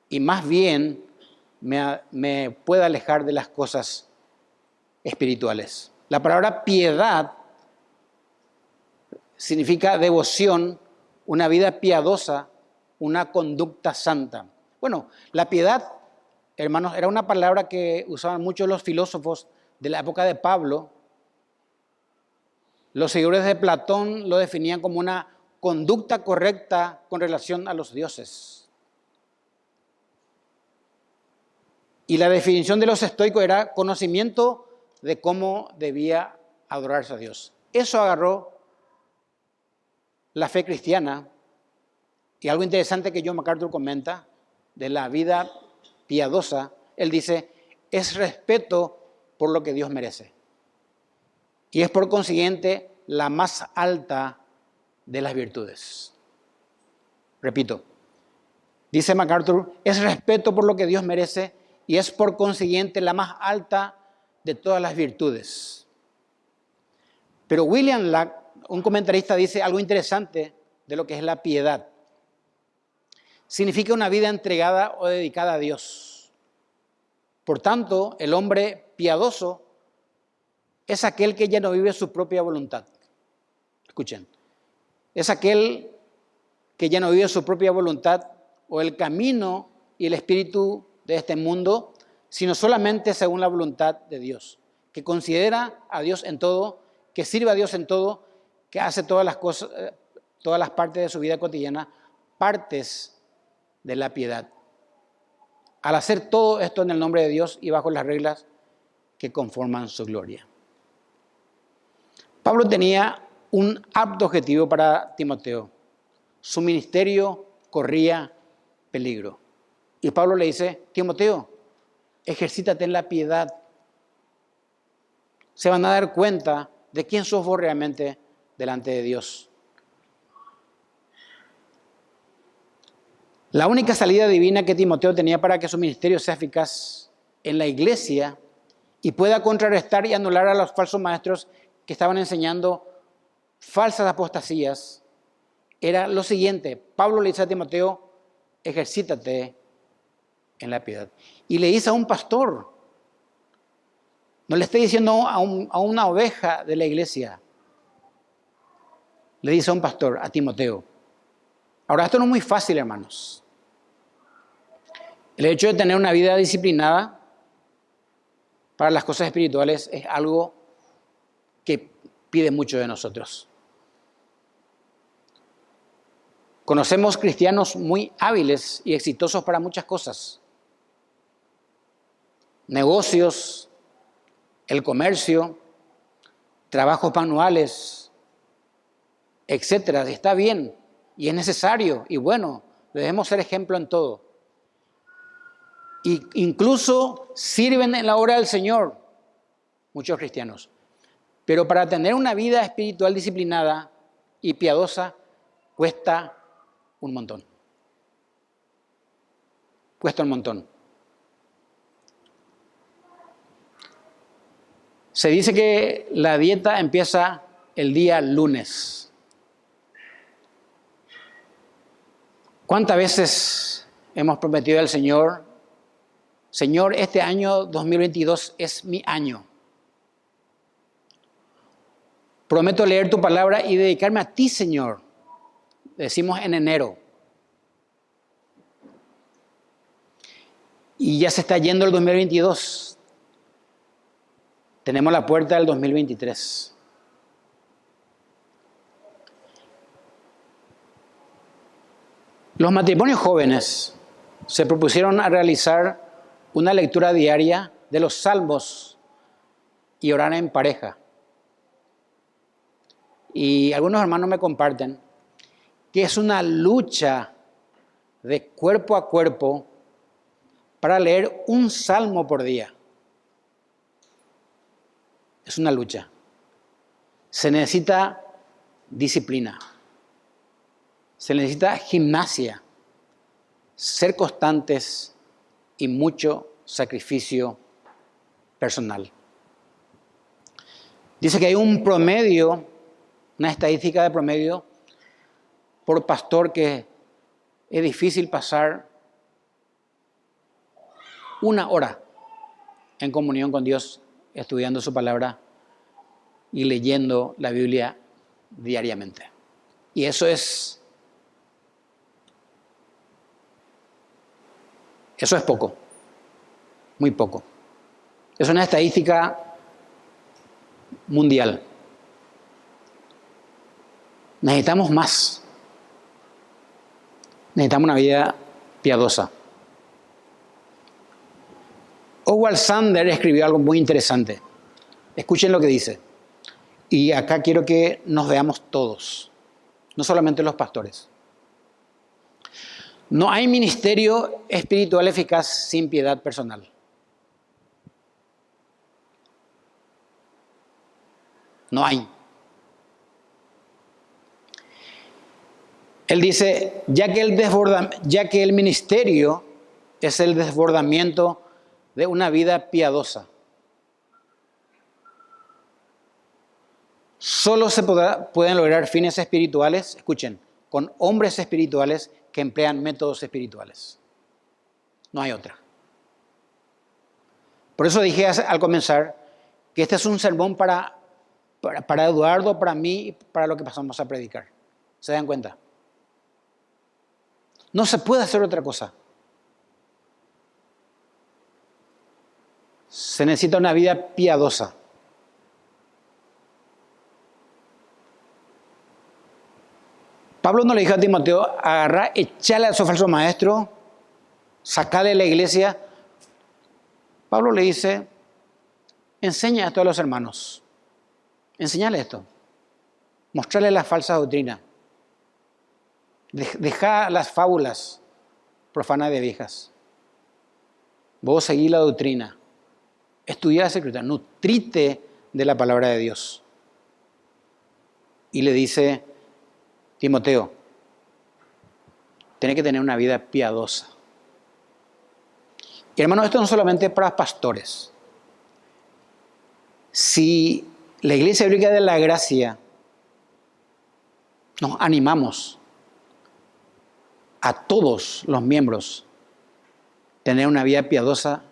S1: Y más bien me puede alejar de las cosas espirituales. La palabra piedad significa devoción, una vida piadosa, una conducta santa. Bueno, la piedad, hermanos, era una palabra que usaban muchos los filósofos de la época de Pablo. Los seguidores de Platón lo definían como una conducta correcta con relación a los dioses. Y la definición de los estoicos era conocimiento de cómo debía adorarse a Dios. Eso agarró la fe cristiana. Y algo interesante que John MacArthur comenta de la vida piadosa, él dice, es respeto por lo que Dios merece. Y es por consiguiente la más alta de las virtudes. Repito, dice MacArthur, es respeto por lo que Dios merece y es por consiguiente la más alta de todas las virtudes. Pero William Lack, un comentarista, dice algo interesante de lo que es la piedad. Significa una vida entregada o dedicada a Dios. Por tanto, el hombre piadoso es aquel que ya no vive su propia voluntad. Escuchen, es aquel que ya no vive su propia voluntad o el camino y el espíritu de este mundo, sino solamente según la voluntad de Dios, que considera a Dios en todo, que sirve a Dios en todo, que hace todas las cosas, todas las partes de su vida cotidiana, partes de la piedad. Al hacer todo esto en el nombre de Dios y bajo las reglas que conforman su gloria. Pablo tenía un apto objetivo para Timoteo. Su ministerio corría peligro. Y Pablo le dice, Timoteo, ejercítate en la piedad. Se van a dar cuenta de quién sos vos realmente delante de Dios. La única salida divina que Timoteo tenía para que su ministerio sea eficaz en la iglesia y pueda contrarrestar y anular a los falsos maestros que estaban enseñando falsas apostasías, era lo siguiente. Pablo le dice a Timoteo, ejercítate en la piedad. Y le dice a un pastor, no le está diciendo a una oveja de la iglesia, le dice a un pastor, a Timoteo. Ahora, esto no es muy fácil, hermanos. El hecho de tener una vida disciplinada para las cosas espirituales es algo que pide mucho de nosotros. Conocemos cristianos muy hábiles y exitosos para muchas cosas. Negocios, el comercio, trabajos manuales, etcétera. Está bien y es necesario y bueno, debemos ser ejemplo en todo. Y incluso sirven en la obra del Señor muchos cristianos. Pero para tener una vida espiritual disciplinada y piadosa cuesta un montón. Cuesta un montón. Se dice que la dieta empieza el día lunes. ¿Cuántas veces hemos prometido al Señor, Señor, este año 2022 es mi año? Prometo leer tu palabra y dedicarme a ti, Señor. Decimos en enero. Y ya se está yendo el 2022. Tenemos la puerta del 2023. Los matrimonios jóvenes se propusieron a realizar una lectura diaria de los salmos y orar en pareja. Y algunos hermanos me comparten que es una lucha de cuerpo a cuerpo para leer un salmo por día. Es una lucha. Se necesita disciplina. Se necesita gimnasia, ser constantes y mucho sacrificio personal. Dice que hay un promedio, una estadística de promedio por pastor, que es difícil pasar 1 hora en comunión con Dios, estudiando su palabra y leyendo la Biblia diariamente. Y eso es poco, muy poco. Es una estadística mundial. Necesitamos más. Necesitamos una vida piadosa. Oswald Sander escribió algo muy interesante. Escuchen lo que dice. Y acá quiero que nos veamos todos, no solamente los pastores. No hay ministerio espiritual eficaz sin piedad personal. No hay. Él dice, ya que el ministerio es el desbordamiento de una vida piadosa, solo pueden lograr fines espirituales, escuchen, con hombres espirituales que emplean métodos espirituales. No hay otra. Por eso dije al comenzar que este es un sermón para Eduardo, para mí y para lo que pasamos a predicar. ¿Se dan cuenta? No se puede hacer otra cosa. Se necesita una vida piadosa. Pablo no le dijo a Timoteo, agarrá, echale a su falso maestro, sacale de la iglesia. Pablo le dice, enseña esto a los hermanos. Enseñale esto. Mostrarle la falsa doctrina. Deja las fábulas profanas de viejas. Vos seguí la doctrina. Estudiá la escritura. Nutrite de la palabra de Dios. Y le dice, Timoteo, tenés que tener una vida piadosa. Y hermano, esto no solamente para pastores. Si la Iglesia Bíblica de la Gracia nos animamos a todos los miembros a tener una vida piadosa,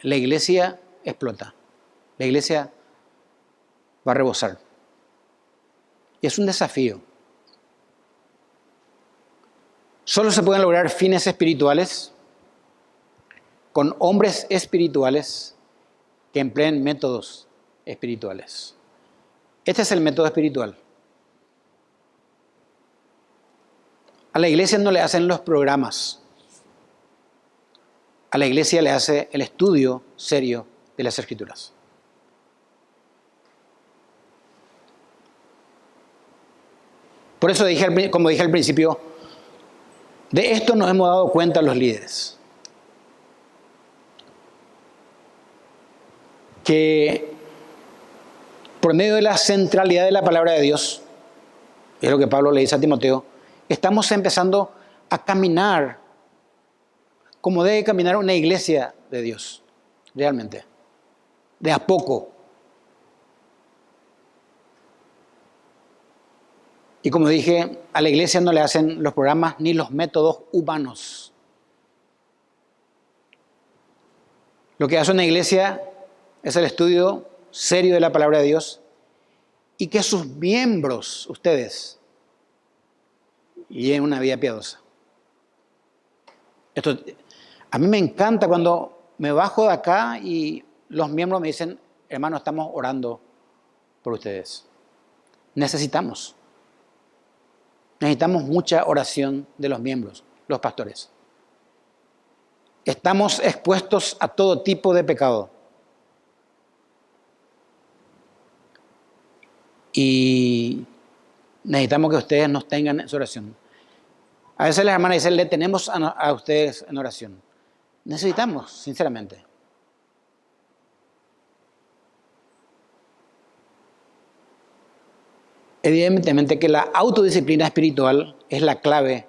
S1: la iglesia explota. La iglesia va a rebosar. Y es un desafío. Solo se pueden lograr fines espirituales con hombres espirituales que empleen métodos espirituales. Este es el método espiritual. A la iglesia no le hacen los programas. A la iglesia le hace el estudio serio de las Escrituras. Por eso como dije al principio, de esto nos hemos dado cuenta los líderes. Que por medio de la centralidad de la palabra de Dios, es lo que Pablo le dice a Timoteo, estamos empezando a caminar como debe caminar una iglesia de Dios, realmente, de a poco. Y como dije, a la iglesia no le hacen los programas ni los métodos humanos. Lo que hace una iglesia es el estudio serio de la palabra de Dios y que sus miembros, ustedes, lleven una vida piadosa. Esto, a mí me encanta cuando me bajo de acá y los miembros me dicen, hermano, estamos orando por ustedes. Necesitamos mucha oración de los miembros, los pastores. Estamos expuestos a todo tipo de pecado. Y necesitamos que ustedes nos tengan en su oración. A veces las hermanas dicen, le tenemos a ustedes en oración. necesitamos, sinceramente. Evidentemente que la autodisciplina espiritual es la clave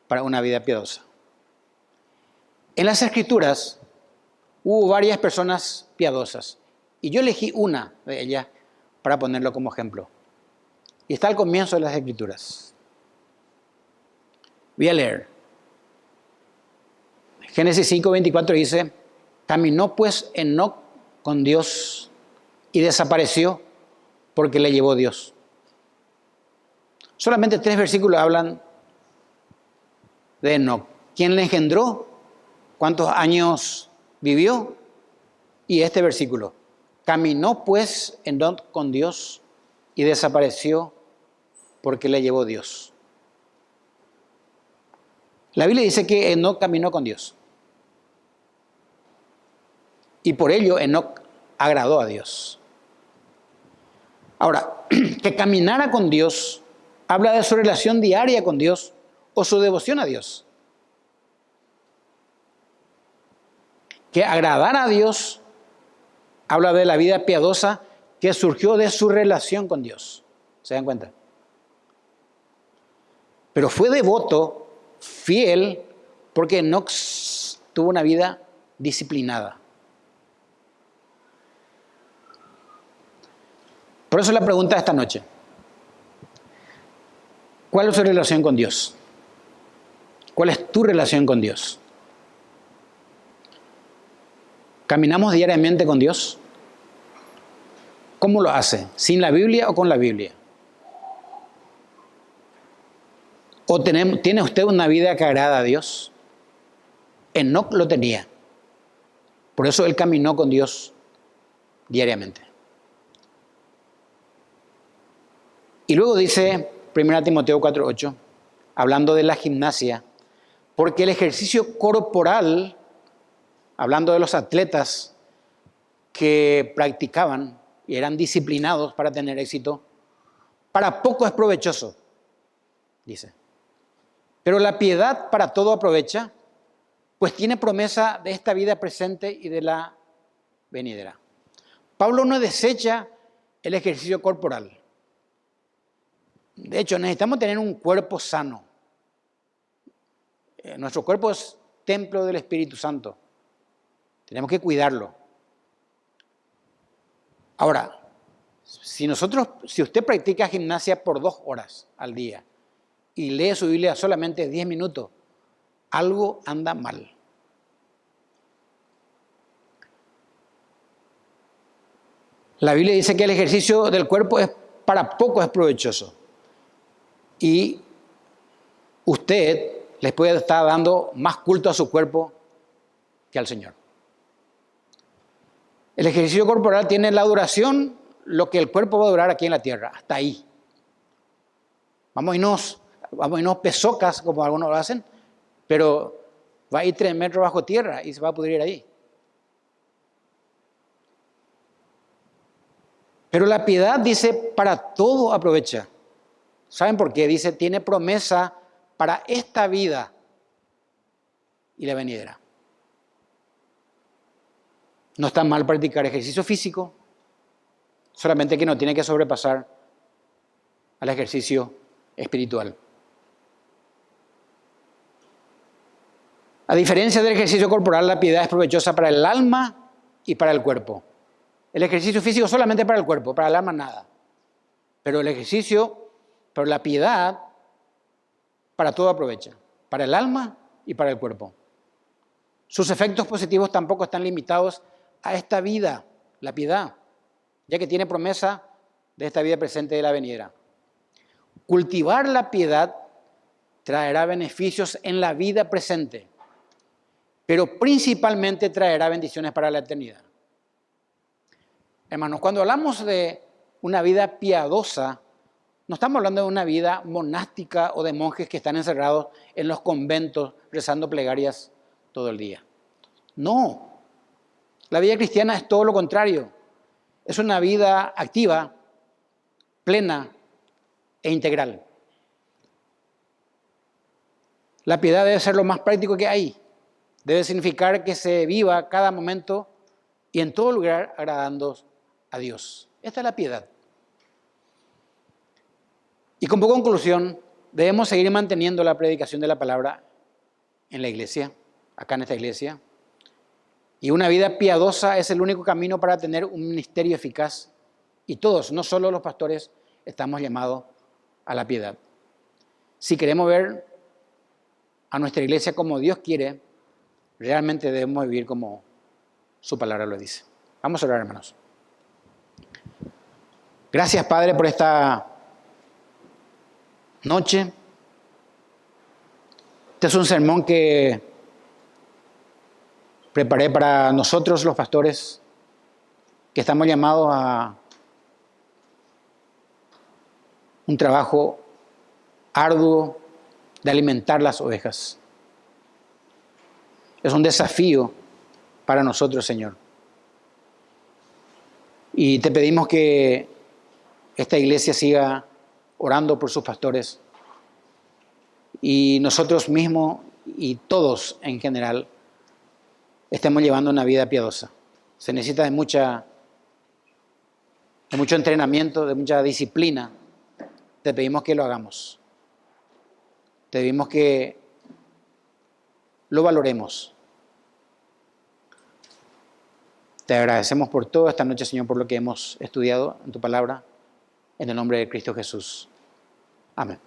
S1: para una vida piadosa. En las Escrituras hubo varias personas piadosas y yo elegí una de ellas para ponerlo como ejemplo. Y está al comienzo de las Escrituras. Voy a leer. Génesis 5:24 dice: caminó pues Enoc con Dios y desapareció porque le llevó Dios. Solamente 3 versículos hablan de Enoc. ¿Quién le engendró? ¿Cuántos años vivió? Y este versículo: caminó pues Enoc con Dios y desapareció porque le llevó Dios. La Biblia dice que Enoc caminó con Dios. Y por ello Enoc agradó a Dios. Ahora, que caminara con Dios habla de su relación diaria con Dios o su devoción a Dios. Que agradar a Dios habla de la vida piadosa que surgió de su relación con Dios. ¿Se dan cuenta? Pero fue devoto, fiel, porque Enoc tuvo una vida disciplinada. Por eso la pregunta de esta noche: ¿cuál es su relación con Dios? ¿Cuál es tu relación con Dios? ¿Caminamos diariamente con Dios? ¿Cómo lo hace? ¿Sin la Biblia o con la Biblia? ¿O tiene usted una vida que agrada a Dios? Enoc lo tenía. Por eso él caminó con Dios diariamente. Y luego dice 1 Timoteo 4:8, hablando de la gimnasia, porque el ejercicio corporal, hablando de los atletas que practicaban y eran disciplinados para tener éxito, para poco es provechoso, dice. Pero la piedad para todo aprovecha, pues tiene promesa de esta vida presente y de la venidera. Pablo no desecha el ejercicio corporal. De hecho, necesitamos tener un cuerpo sano. Nuestro cuerpo es templo del Espíritu Santo. Tenemos que cuidarlo. Ahora, si usted practica gimnasia por 2 horas al día y lee su Biblia solamente 10 minutos, algo anda mal. La Biblia dice que el ejercicio del cuerpo para poco es provechoso. Y usted les puede estar dando más culto a su cuerpo que al Señor. El ejercicio corporal tiene la duración, lo que el cuerpo va a durar aquí en la tierra, hasta ahí. Vamos a irnos pesocas, como algunos lo hacen, pero va a ir 3 metros bajo tierra y se va a pudrir ahí. Pero la piedad dice, para todo aprovecha. ¿Saben por qué? Dice, tiene promesa para esta vida y la venidera. No está mal practicar ejercicio físico, solamente que no tiene que sobrepasar al ejercicio espiritual. A diferencia del ejercicio corporal, la piedad es provechosa para el alma y para el cuerpo. El ejercicio físico solamente para el cuerpo, para el alma nada. Pero la piedad para todo aprovecha, para el alma y para el cuerpo. Sus efectos positivos tampoco están limitados a esta vida, la piedad, ya que tiene promesa de esta vida presente y de la venidera. Cultivar la piedad traerá beneficios en la vida presente, pero principalmente traerá bendiciones para la eternidad. Hermanos, cuando hablamos de una vida piadosa, no estamos hablando de una vida monástica o de monjes que están encerrados en los conventos rezando plegarias todo el día. No, la vida cristiana es todo lo contrario. Es una vida activa, plena e integral. La piedad debe ser lo más práctico que hay. Debe significar que se viva cada momento y en todo lugar agradando a Dios. Esta es la piedad. Y como conclusión, debemos seguir manteniendo la predicación de la palabra en la iglesia, acá en esta iglesia. Y una vida piadosa es el único camino para tener un ministerio eficaz. Y todos, no solo los pastores, estamos llamados a la piedad. Si queremos ver a nuestra iglesia como Dios quiere, realmente debemos vivir como su palabra lo dice. Vamos a orar, hermanos. Gracias, Padre, por esta noche. Este es un sermón que preparé para nosotros los pastores, que estamos llamados a un trabajo arduo de alimentar las ovejas. Es un desafío para nosotros, Señor. Y te pedimos que esta iglesia siga orando por sus pastores y nosotros mismos y todos en general estemos llevando una vida piadosa. Se necesita de mucho entrenamiento, de mucha disciplina. Te pedimos que lo hagamos. Te pedimos que lo valoremos. Te agradecemos por todo esta noche, Señor, por lo que hemos estudiado en tu palabra. En el nombre de Cristo Jesús. Amén.